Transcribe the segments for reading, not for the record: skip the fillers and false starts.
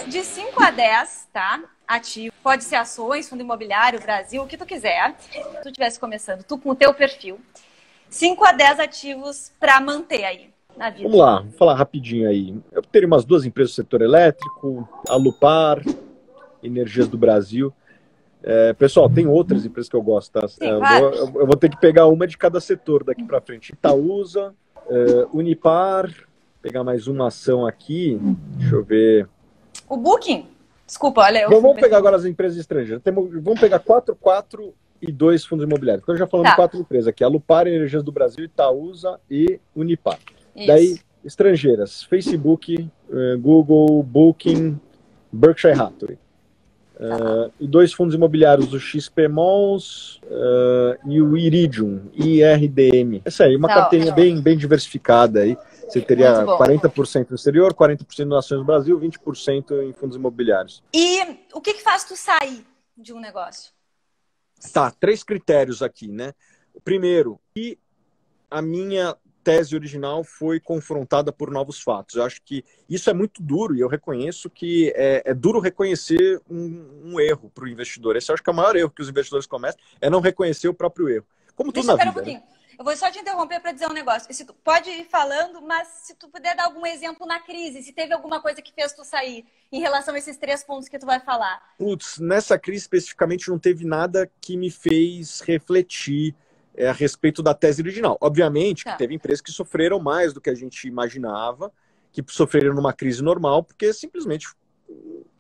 De 5 a 10, tá? Ativo. Pode ser ações, fundo imobiliário, Brasil, o que tu quiser. Se tu estivesse começando, tu com o teu perfil. 5 a 10 ativos para manter aí na vida. Vamos lá, vou falar rapidinho aí. Eu teria umas 2 empresas do setor elétrico, a Lupar, Energias do Brasil. Pessoal, tem outras empresas que eu gosto, tá? Sim, claro. Eu vou ter que pegar uma de cada setor daqui para frente. Itaúsa, Unipar, pegar mais uma ação aqui. Deixa eu ver. O Booking. Desculpa, olha, eu. Vamos pegar agora as empresas estrangeiras. Vamos pegar 4 e 2 fundos imobiliários. Então, já falamos 4 empresas aqui. A Lupar, Energias do Brasil, Itaúsa e Unipar. Isso. Daí, estrangeiras. Facebook, Google, Booking, Berkshire Hathaway. E 2 fundos imobiliários, o XP Mons e o Iridium, IRDM. Essa aí, uma carteirinha bem diversificada aí. Você teria 40% no exterior, 40% nas ações do Brasil, 20% em fundos imobiliários. E o que faz tu sair de um negócio? Tá, 3 critérios aqui, né? Primeiro, que a minha tese original foi confrontada por novos fatos. Eu acho que isso é muito duro e eu reconheço que é duro reconhecer um erro para o investidor. Esse eu acho que é o maior erro que os investidores cometem, é não reconhecer o próprio erro. Como tudo na vida. Um pouquinho. Né? Eu vou só te interromper para dizer um negócio. Se tu pode ir falando, mas se tu puder dar algum exemplo na crise, se teve alguma coisa que fez tu sair em relação a esses 3 pontos que tu vai falar. Putz, nessa crise especificamente não teve nada que me fez refletir a respeito da tese original. Obviamente que teve empresas que sofreram mais do que a gente imaginava, que sofreram numa crise normal, porque simplesmente,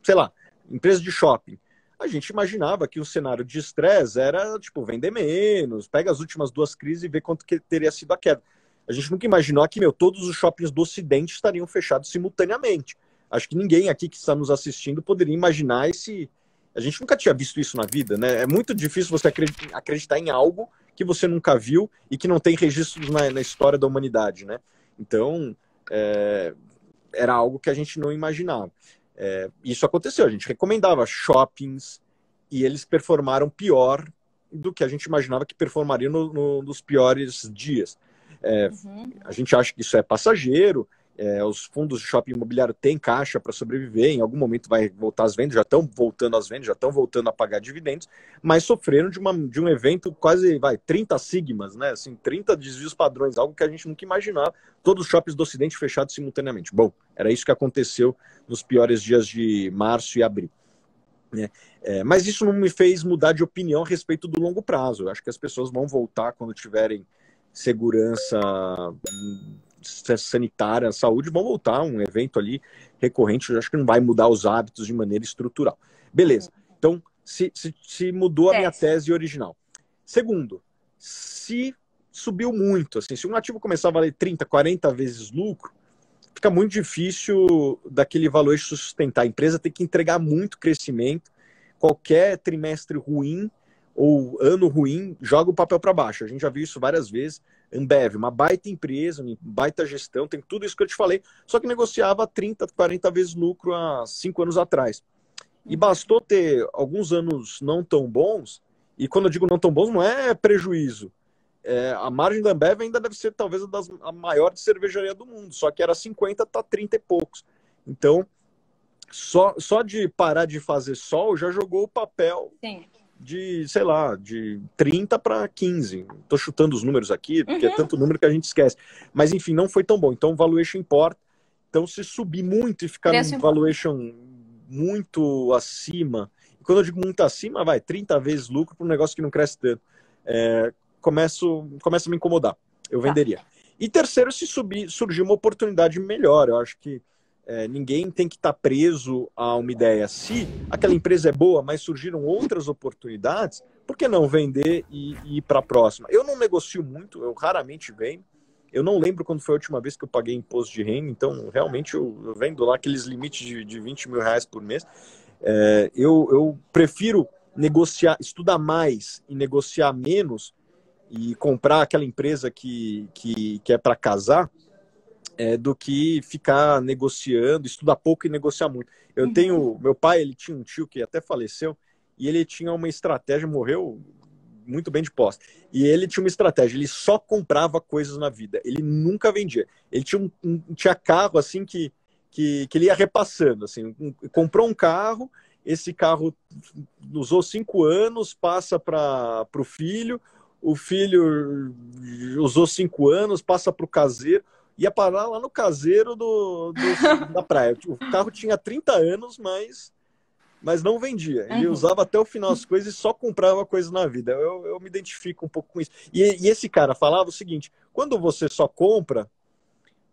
sei lá, empresa de shopping. A gente imaginava que o cenário de estresse era, tipo, vender menos, pega as últimas 2 crises e vê quanto que teria sido a queda. A gente nunca imaginou que, todos os shoppings do Ocidente estariam fechados simultaneamente. Acho que ninguém aqui que está nos assistindo poderia imaginar esse... A gente nunca tinha visto isso na vida, né? É muito difícil você acreditar em algo que você nunca viu e que não tem registros na história da humanidade, né? Então, era algo que a gente não imaginava. Isso aconteceu, a gente recomendava shoppings e eles performaram pior do que a gente imaginava que performariam nos piores dias. A gente acha que isso é passageiro, os fundos de shopping imobiliário têm caixa para sobreviver, em algum momento vai voltar às vendas, já estão voltando às vendas, já estão voltando a pagar dividendos, mas sofreram de um evento quase, 30 sigmas, né? Assim, 30 desvios padrões, algo que a gente nunca imaginava, todos os shoppings do Ocidente fechados simultaneamente. Bom, era isso que aconteceu nos piores dias de março e abril. Né? Mas isso não me fez mudar de opinião a respeito do longo prazo. Eu acho que as pessoas vão voltar quando tiverem segurança sanitária, saúde, vão voltar um evento ali recorrente. Eu acho que não vai mudar os hábitos de maneira estrutural. Beleza. Então, se mudou a minha tese original. Segundo, se subiu muito, assim, se um ativo começar a valer 30, 40 vezes lucro, fica muito difícil daquele valor sustentar. A empresa tem que entregar muito crescimento. Qualquer trimestre ruim ou ano ruim joga o papel para baixo. A gente já viu isso várias vezes. Ambev, uma baita empresa, uma baita gestão, tem tudo isso que eu te falei, só que negociava 30, 40 vezes lucro há 5 anos atrás. E bastou ter alguns anos não tão bons, e quando eu digo não tão bons, não é prejuízo. A margem da Ambev ainda deve ser talvez a maior de cervejaria do mundo, só que era 50, tá 30 e poucos. Então, só de parar de fazer sol já jogou o papel. Sim. De, sei lá, de 30 para 15. Estou chutando os números aqui, porque é tanto número que a gente esquece. Mas, enfim, não foi tão bom. Então, o valuation importa. Então, se subir muito e ficar num valuation muito acima, e quando eu digo muito acima, 30 vezes lucro para um negócio que não cresce tanto, começa a me incomodar. Eu venderia. E terceiro, se surgir uma oportunidade melhor. Eu acho que ninguém tem que estar preso a uma ideia. Se aquela empresa é boa, mas surgiram outras oportunidades, por que não vender e ir para a próxima? Eu não negocio muito, eu raramente vendo. Eu não lembro quando foi a última vez que eu paguei imposto de renda, então realmente eu vendo lá aqueles limites de 20 mil reais por mês. Eu prefiro estudar mais e negociar menos e comprar aquela empresa que é para casar, do que ficar negociando, estudar pouco e negociar muito. Eu tenho, meu pai, ele tinha um tio que até faleceu, e ele tinha uma estratégia, morreu muito bem de posse, e ele tinha uma estratégia, ele só comprava coisas na vida, ele nunca vendia. Ele tinha carro assim que que ele ia repassando, assim, comprou um carro, esse carro usou 5 anos, passa para o filho usou 5 anos, passa para o caseiro, ia parar lá no caseiro da praia. O carro tinha 30 anos, mas não vendia. Ele usava até o final as coisas e só comprava coisas na vida. Eu me identifico um pouco com isso. E esse cara falava o seguinte, quando você só compra,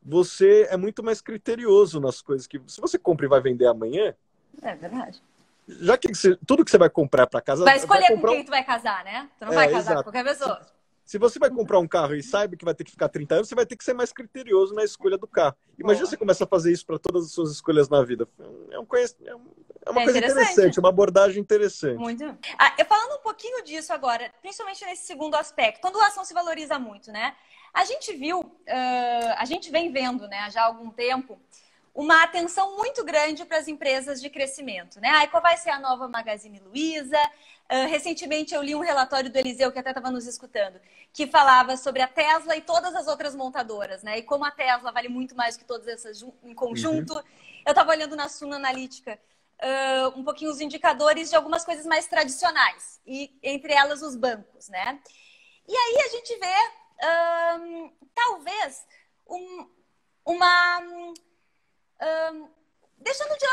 você é muito mais criterioso nas coisas que... Se você compra e vai vender amanhã... É verdade. Já que tudo que você vai comprar para casa... Vai escolher com quem tu vai casar, né? Tu não vai casar exato. com qualquer pessoa. Se você vai comprar um carro e sabe que vai ter que ficar 30 anos, você vai ter que ser mais criterioso na escolha do carro. Imagina você começa a fazer isso para todas as suas escolhas na vida. É uma coisa interessante, uma abordagem interessante. Muito. Eu falando um pouquinho disso agora, principalmente nesse segundo aspecto, quando a ação se valoriza muito, né? A gente viu, a gente vem vendo, né, já há algum tempo, uma atenção muito grande para as empresas de crescimento, né? Qual vai ser a nova Magazine Luiza? Recentemente eu li um relatório do Eliseu, que até estava nos escutando, que falava sobre a Tesla e todas as outras montadoras, né? E como a Tesla vale muito mais que todas essas em conjunto. Eu estava olhando na Suno Analítica um pouquinho os indicadores de algumas coisas mais tradicionais, e entre elas os bancos, né? E aí a gente vê, talvez,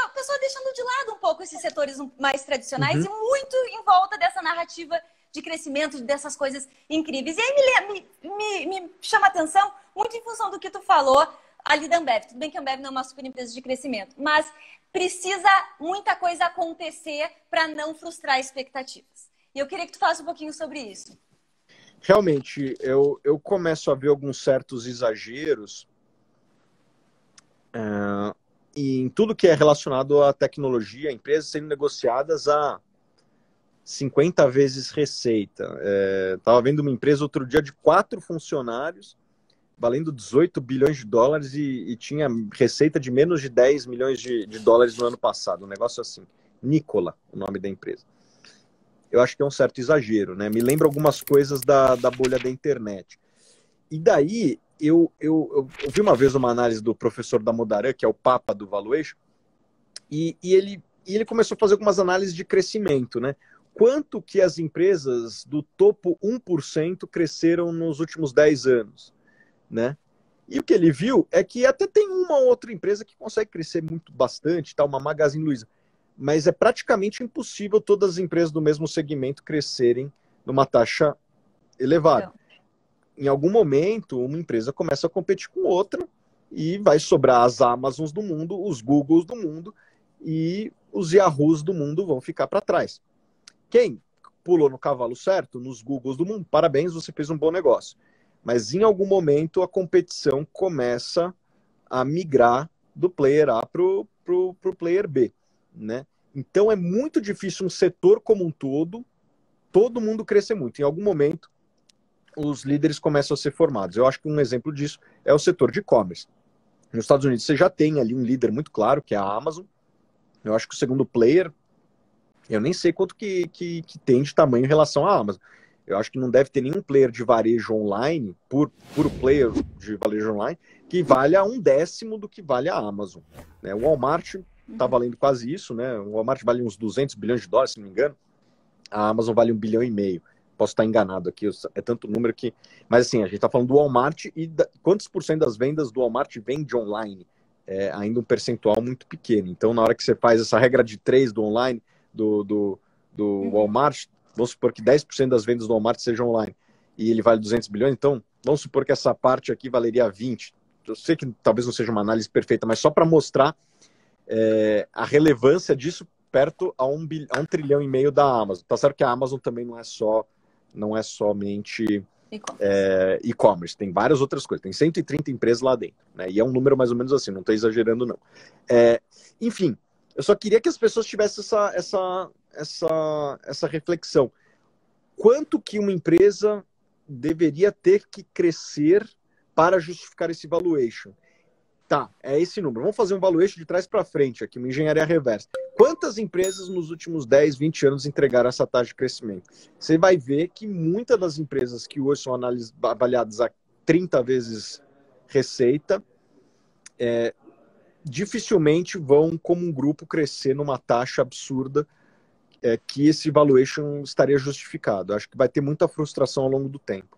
a pessoa deixando de lado um pouco esses setores mais tradicionais e muito em volta dessa narrativa de crescimento, dessas coisas incríveis. E aí me chama a atenção muito em função do que tu falou ali da Ambev. Tudo bem que a Ambev não é uma super empresa de crescimento, mas precisa muita coisa acontecer para não frustrar expectativas. E eu queria que tu falasse um pouquinho sobre isso. Realmente, eu começo a ver alguns certos exageros e em tudo que é relacionado à tecnologia, empresas sendo negociadas a 50 vezes receita. Estava vendo uma empresa outro dia de 4 funcionários, valendo 18 bilhões de dólares e tinha receita de menos de 10 milhões de dólares no ano passado. Um negócio assim. Nikola, o nome da empresa. Eu acho que é um certo exagero, né? Me lembra algumas coisas da bolha da internet. E daí, eu vi uma vez uma análise do professor Damodaran, que é o papa do valuation, e ele começou a fazer algumas análises de crescimento, né? Quanto que as empresas do topo 1% cresceram nos últimos 10 anos, né? E o que ele viu é que até tem uma outra empresa que consegue crescer bastante, tá? Uma Magazine Luiza, mas é praticamente impossível todas as empresas do mesmo segmento crescerem numa taxa elevada. Então, em algum momento, uma empresa começa a competir com outra e vai sobrar as Amazons do mundo, os Googles do mundo e os Yahoos do mundo vão ficar para trás. Quem pulou no cavalo certo, nos Googles do mundo, parabéns, você fez um bom negócio. Mas em algum momento a competição começa a migrar do player A para o player B, né? Então é muito difícil um setor como um todo mundo crescer muito. Em algum momento os líderes começam a ser formados. Eu acho que um exemplo disso é o setor de e-commerce. Nos Estados Unidos você já tem ali um líder muito claro, que é a Amazon. Eu acho que o segundo player, eu nem sei quanto que tem de tamanho em relação à Amazon. Eu acho que não deve ter nenhum player de varejo online, puro player de varejo online, que valha 1/10 do que vale a Amazon, né? O Walmart está valendo quase isso, né? O Walmart vale uns 200 bilhões de dólares, se não me engano. A Amazon vale 1,5 bilhão. Posso estar enganado aqui, é tanto número que... Mas assim, a gente está falando do Walmart e quantos por cento das vendas do Walmart vem de online? É ainda um percentual muito pequeno. Então, na hora que você faz essa regra de 3 do online, do Walmart, vamos supor que 10% das vendas do Walmart sejam online e ele vale 200 bilhões, então vamos supor que essa parte aqui valeria 20. Eu sei que talvez não seja uma análise perfeita, mas só para mostrar a relevância disso perto a 1,5 trilhão da Amazon. Tá certo que a Amazon também não é somente e-commerce, tem várias outras coisas, tem 130 empresas lá dentro, né? E é um número mais ou menos assim, não estou exagerando não. Enfim, eu só queria que as pessoas tivessem essa reflexão. Quanto que uma empresa deveria ter que crescer para justificar esse valuation? Tá, é esse número. Vamos fazer um valuation de trás para frente aqui, uma engenharia reversa. Quantas empresas nos últimos 10, 20 anos entregaram essa taxa de crescimento? Você vai ver que muitas das empresas que hoje são avaliadas a 30 vezes receita dificilmente vão, como um grupo, crescer numa taxa absurda que esse valuation estaria justificado. Acho que vai ter muita frustração ao longo do tempo.